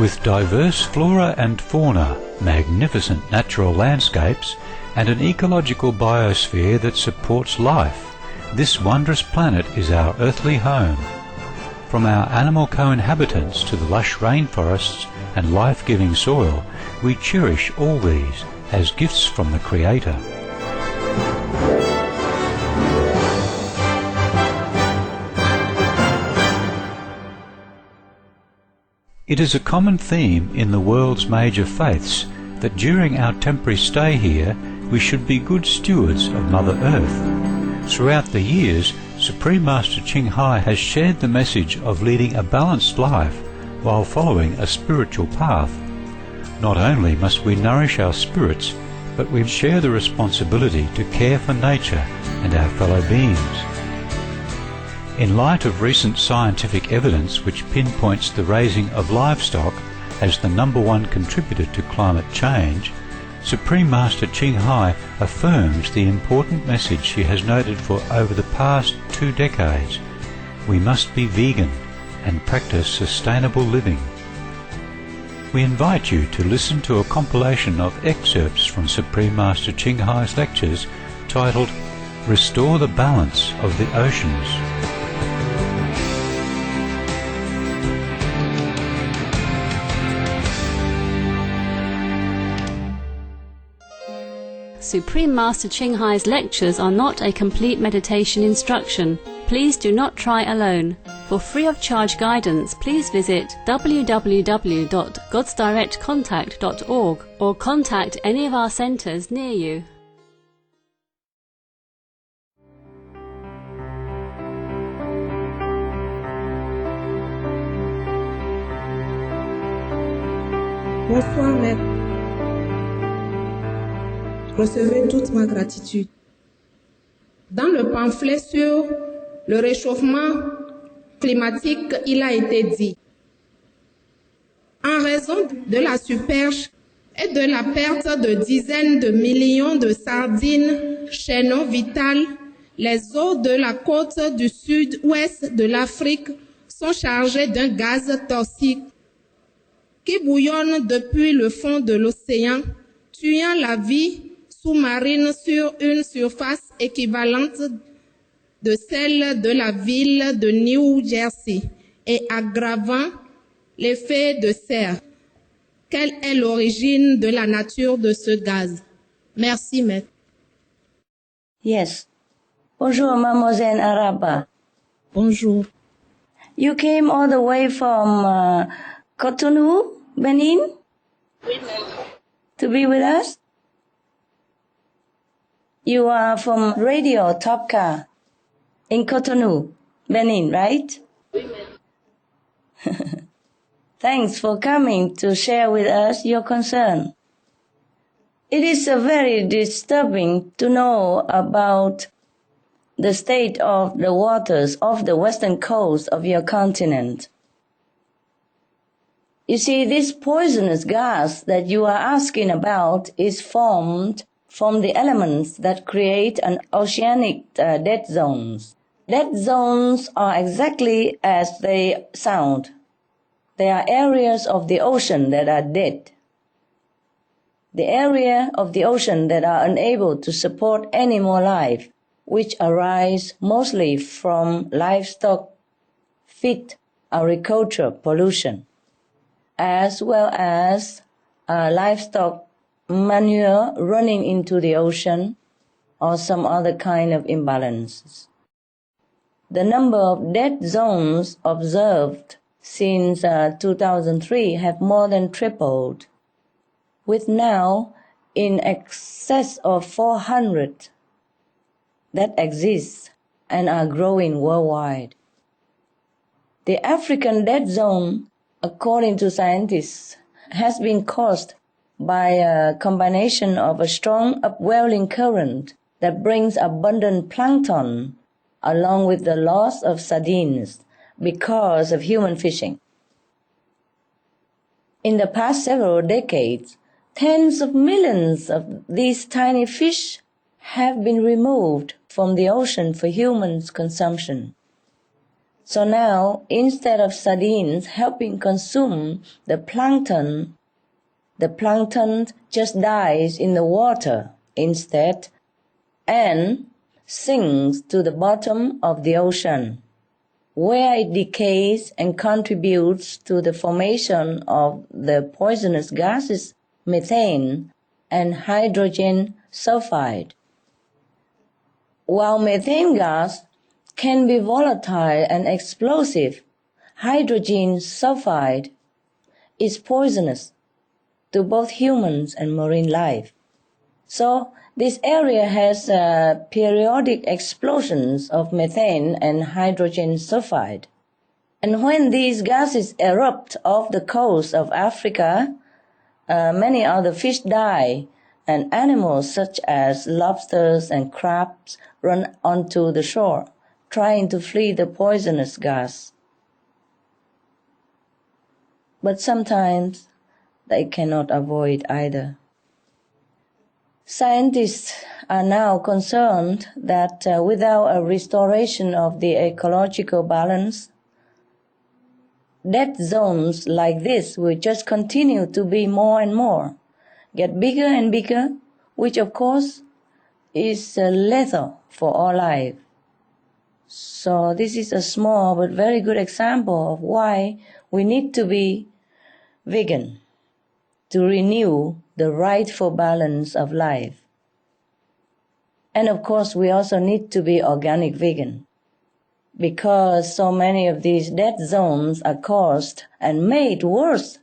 With diverse flora and fauna, magnificent natural landscapes, and an ecological biosphere that supports life, this wondrous planet is our earthly home. From our animal co-inhabitants to the lush rainforests and life-giving soil, we cherish all these as gifts from the Creator. It is a common theme in the world's major faiths that during our temporary stay here we should be good stewards of Mother Earth. Throughout the years, Supreme Master Ching Hai has shared the message of leading a balanced life while following a spiritual path. Not only must we nourish our spirits, but we share the responsibility to care for nature and our fellow beings. In light of recent scientific evidence which pinpoints the raising of livestock as the #1 contributor to climate change, Supreme Master Ching Hai affirms the important message she has noted for over the past 2 decades. We must be vegan and practice sustainable living. We invite you to listen to a compilation of excerpts from Supreme Master Ching Hai's lectures titled Restore the Balance of the Oceans. Supreme Master Ching Hai's lectures are not a complete meditation instruction. Please do not try alone. For free of charge guidance, please visit www.godsdirectcontact.org or contact any of our centers near you. Bonsoir, maître. Recevez toute ma gratitude. Dans le pamphlet sur le réchauffement climatique, il a été dit: en raison de la superche et de la perte de dizaines de millions de sardines, chaînon vital, les eaux de la côte du sud-ouest de l'Afrique sont chargées d'un gaz toxique qui bouillonne depuis le fond de l'océan, tuant la vie sous-marine sur une surface équivalente de celle de la ville de New Jersey et aggravant l'effet de serre. Quelle est l'origine de la nature de ce gaz? Merci, maître. Yes. Bonjour, Mademoiselle Araba. Bonjour. You came all the way from Cotonou, Benin? Oui, maître. To be with us? You are from Radio Topka in Cotonou, Benin, right? Oui, maître. Thanks for coming to share with us your concern. It is very disturbing to know about the state of the waters off the western coast of your continent. You see, this poisonous gas that you are asking about is formed from the elements that create an oceanic dead zones. Dead zones are exactly as they sound. They are areas of the ocean that are dead. The area of the ocean that are unable to support any more life, which arise mostly from livestock feed agriculture pollution, as well as livestock manure running into the ocean or some other kind of imbalances. The number of dead zones observed since 2003 have more than tripled, with now in excess of 400 that exist and are growing worldwide. The African dead zone, according to scientists, has been caused by a combination of a strong upwelling current that brings abundant plankton along with the loss of sardines because of human fishing. In the past several decades, tens of millions of these tiny fish have been removed from the ocean for human consumption. So now, instead of sardines helping consume the plankton just dies in the water instead and sinks to the bottom of the ocean, where it decays and contributes to the formation of the poisonous gases methane and hydrogen sulfide. While methane gas can be volatile and explosive, hydrogen sulfide is poisonous to both humans and marine life. So this area has periodic explosions of methane and hydrogen sulfide. And when these gases erupt off the coast of Africa, many other fish die, and animals such as lobsters and crabs run onto the shore, trying to flee the poisonous gas. But sometimes they cannot avoid either. Scientists are now concerned that without a restoration of the ecological balance, death zones like this will just continue to be more and more, get bigger and bigger, which of course is lethal for all life. So this is a small but very good example of why we need to be vegan, to renew the rightful balance of life. And of course, we also need to be organic vegan, because so many of these death zones are caused and made worse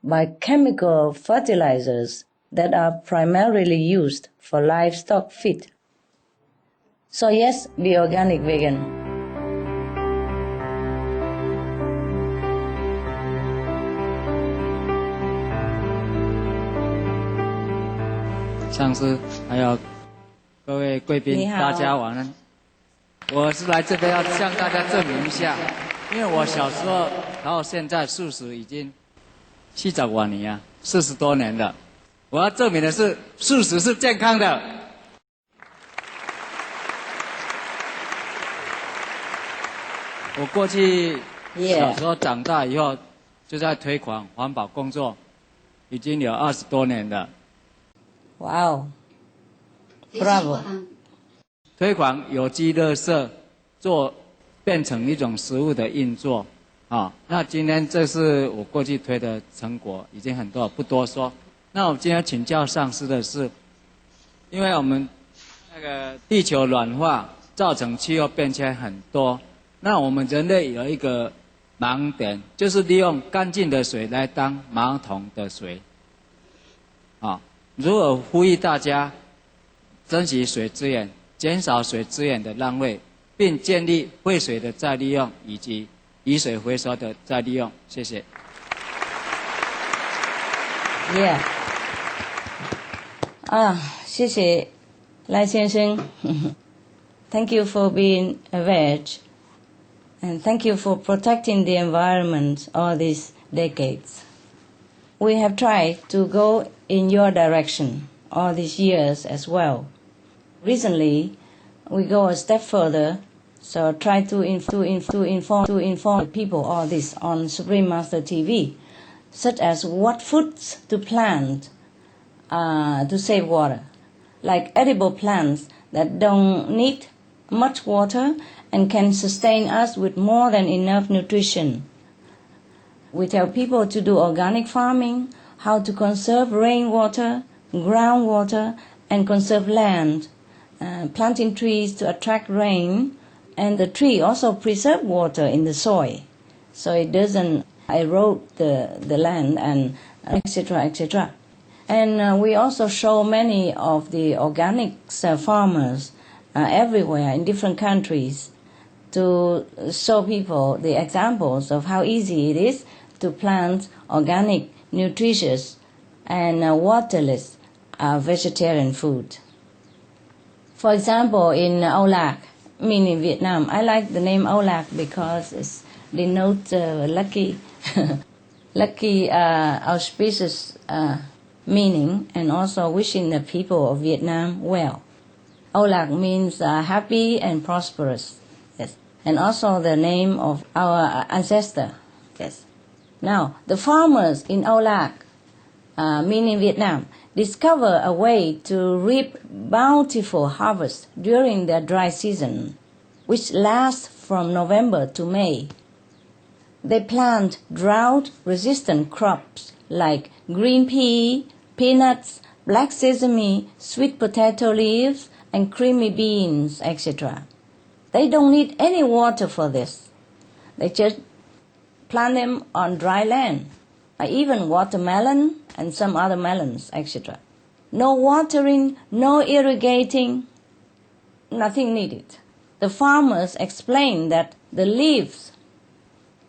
by chemical fertilizers that are primarily used for livestock feed. So yes, be organic vegan. 上司还有各位贵宾，大家晚安。我是来这边要向大家证明一下，因为我小时候到现在素食已经40多年啊，40多年了。我要证明的是，素食是健康的。我过去小时候长大以后，就在推广环保工作，已经有20多年了。Wow, bravo! 推广有机垃圾，变成一种食物的运作，那今天这是我过去推的成果，已经很多，不多说。那我今天请教上司的是，因为我们那个地球暖化造成气候变迁很多，那我们人类有一个盲点，就是利用干净的水来当马桶的水，如果呼吁大家珍惜水资源，减少水资源的浪费，并建立废水的再利用以及雨水回收的再利用。谢谢。谢谢赖先生。Thank you for being a veg, and thank you for protecting the environment all these decades. We have tried to go in your direction all these years as well. Recently, we go a step further, so try to inform people all this on Supreme Master TV, such as what foods to plant to save water, like edible plants that don't need much water and can sustain us with more than enough nutrition. We tell people to do organic farming, how to conserve rainwater, groundwater, and conserve land, planting trees to attract rain, and the tree also preserve water in the soil, so it doesn't erode the land, and etc., etc. And we also show many of the organic farmers everywhere in different countries to show people the examples of how easy it is to plant organic, nutritious, and waterless vegetarian food. For example, in Âu meaning Vietnam, I like the name Âu because it denotes lucky, auspicious meaning, and also wishing the people of Vietnam well. Âu means happy and prosperous. Yes. and also the name of our ancestor. Yes. Now, the farmers in Âu Lạc, meaning Vietnam, discover a way to reap bountiful harvest during their dry season, which lasts from November to May. They plant drought-resistant crops like green pea, peanuts, black sesame, sweet potato leaves, and creamy beans, etc. They don't need any water for this. They just plant them on dry land, even watermelon and some other melons, etc. No watering, no irrigating, nothing needed. The farmers explain that the leaves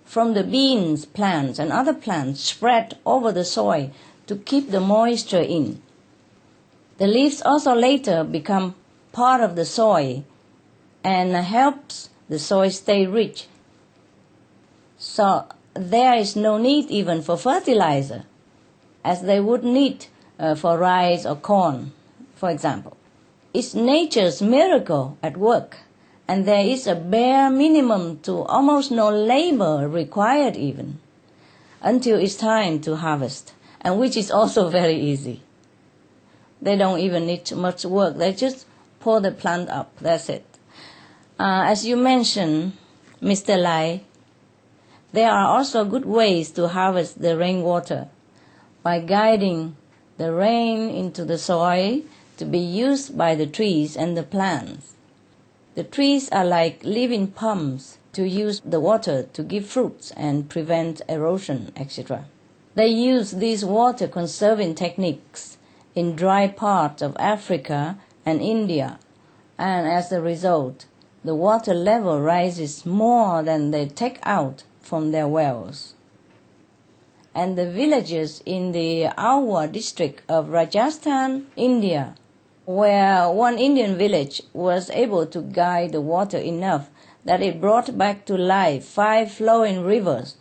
from the beans plants and other plants spread over the soil to keep the moisture in. The leaves also later become part of the soil and helps the soil stay rich. So there is no need even for fertilizer, as they would need for rice or corn, for example. It's nature's miracle at work, and there is a bare minimum to almost no labor required even, until it's time to harvest, and which is also very easy. They don't even need much work. They just pour the plant up. That's it. As you mentioned, Mr. Lai, there are also good ways to harvest the rainwater by guiding the rain into the soil to be used by the trees and the plants. The trees are like living pumps to use the water to give fruits and prevent erosion, etc. They use these water conserving techniques in dry parts of Africa and India, and as a result, the water level rises more than they take out from their wells. And the villages in the Awa district of Rajasthan, India, where one Indian village was able to guide the water enough that it brought back to life 5 flowing rivers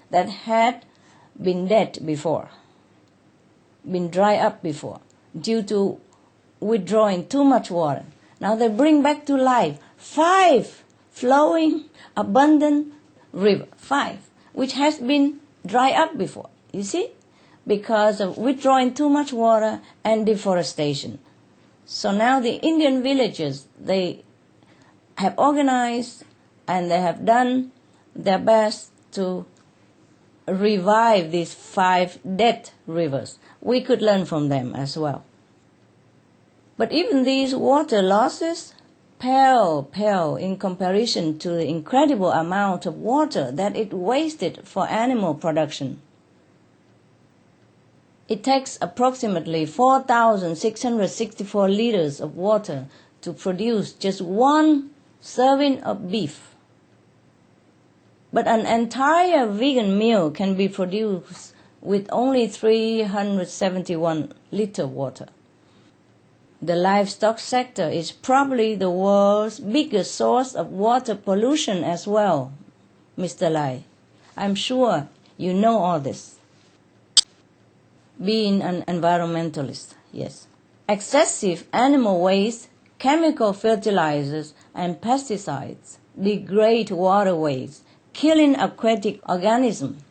that had been dead before, been dry up before, due to withdrawing too much water. Now they bring back to life 5 flowing, abundant rivers, 5, which has been dry up before, you see, because of withdrawing too much water and deforestation. So now the Indian villages, they have organized and they have done their best to revive these 5 dead rivers. We could learn from them as well. But even these water losses pale in comparison to the incredible amount of water that it wasted for animal production. It takes approximately 4,664 liters of water to produce just 1 serving of beef. But an entire vegan meal can be produced with only 371 liters of water. The livestock sector is probably the world's biggest source of water pollution as well, Mr. Lai. I'm sure you know all this. Being an environmentalist, yes. Excessive animal waste, chemical fertilizers, and pesticides degrade waterways, killing aquatic organisms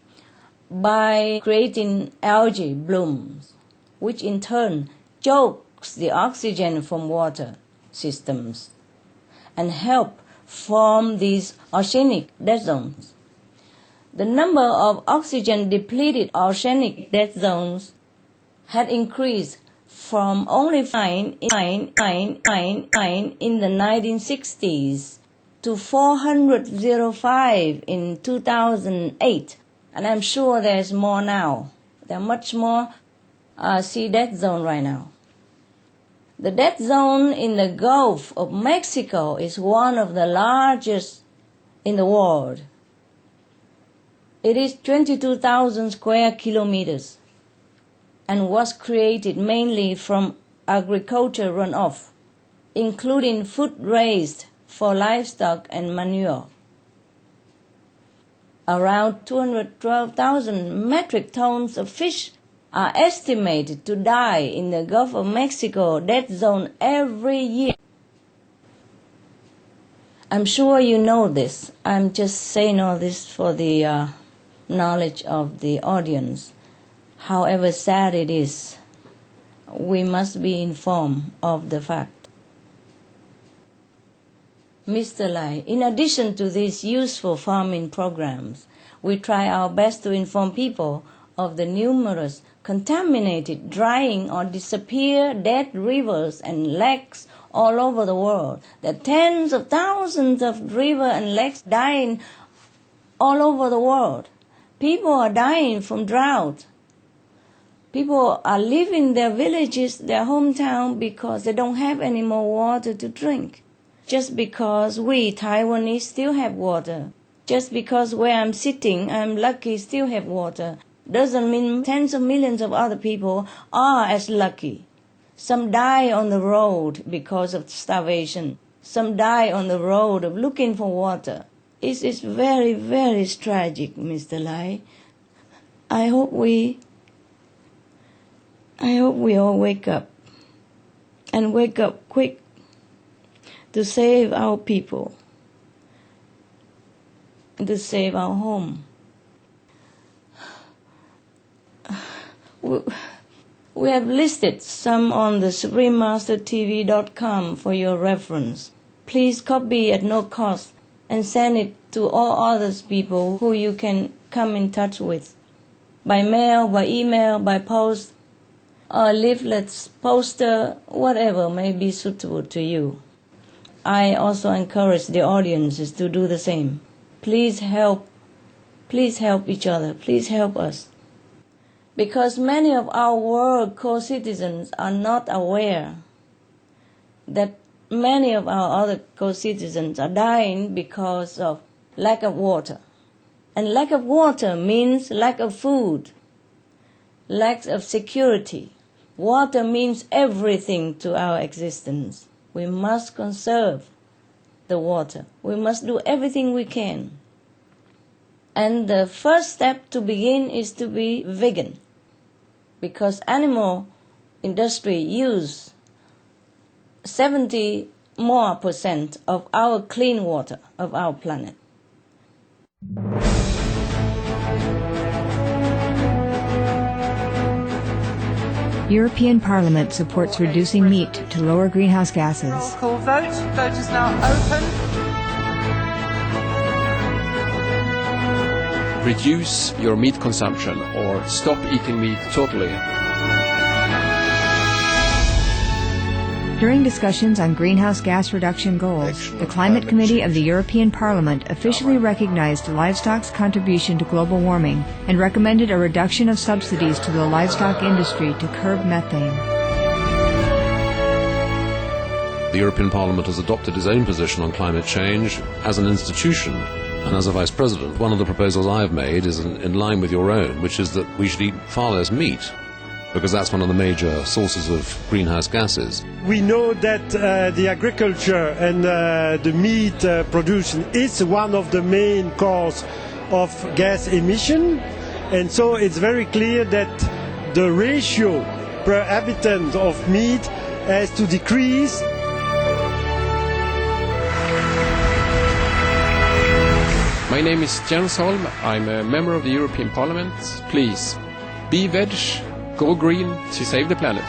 by creating algae blooms, which in turn choke the oxygen from water systems and help form these oceanic dead zones. The number of oxygen-depleted oceanic dead zones had increased from only 9 in the 1960s to 405 in 2008, and I'm sure there's more now. There are much more sea dead zone right now. The dead zone in the Gulf of Mexico is one of the largest in the world. It is 22,000 square kilometers and was created mainly from agriculture runoff, including food raised for livestock and manure. Around 212,000 metric tons of fish are estimated to die in the Gulf of Mexico dead zone every year. I'm sure you know this. I'm just saying all this for the knowledge of the audience. However sad it is, we must be informed of the fact. Mr. Lai, in addition to these useful farming programs, we try our best to inform people of the numerous contaminated, drying or disappear dead rivers and lakes all over the world. There are tens of thousands of rivers and lakes dying all over the world. People are dying from drought. People are leaving their villages, their hometown, because they don't have any more water to drink. Just because we Taiwanese still have water, just because where I'm sitting, I'm lucky still have water, doesn't mean tens of millions of other people are as lucky. Some die on the road because of starvation. Some die on the road of looking for water. It's very, very tragic, Mr. Lai. I hope we all wake up, and wake up quick to save our people, to save our home. We have listed some on the SupremeMasterTV.com for your reference. Please copy at no cost and send it to all other people who you can come in touch with, by mail, by email, by post, or leaflets, poster, whatever may be suitable to you. I also encourage the audiences to do the same. Please help each other. Please help us. Because many of our world co-citizens are not aware that many of our other co-citizens are dying because of lack of water. And lack of water means lack of food, lack of security. Water means everything to our existence. We must conserve the water. We must do everything we can. And the first step to begin is to be vegan, because animal industry use 70% more of our clean water of our planet. European Parliament supports reducing meat to lower greenhouse gases. Roll call vote. Vote is now open. Reduce your meat consumption or stop eating meat totally. During discussions on greenhouse gas reduction goals, the Climate Committee of the European Parliament officially recognized livestock's contribution to global warming and recommended a reduction of subsidies to the livestock industry to curb methane. The European Parliament has adopted its own position on climate change as an institution. And as a Vice President, one of the proposals I have made is in line with your own, which is that we should eat far less meat, because that's one of the major sources of greenhouse gases. We know that the agriculture and the meat production is one of the main causes of gas emission, and so it's very clear that the ratio per habitant of meat has to decrease. My name is Jens Holm. I'm a member of the European Parliament. Please, be veg, go green to save the planet.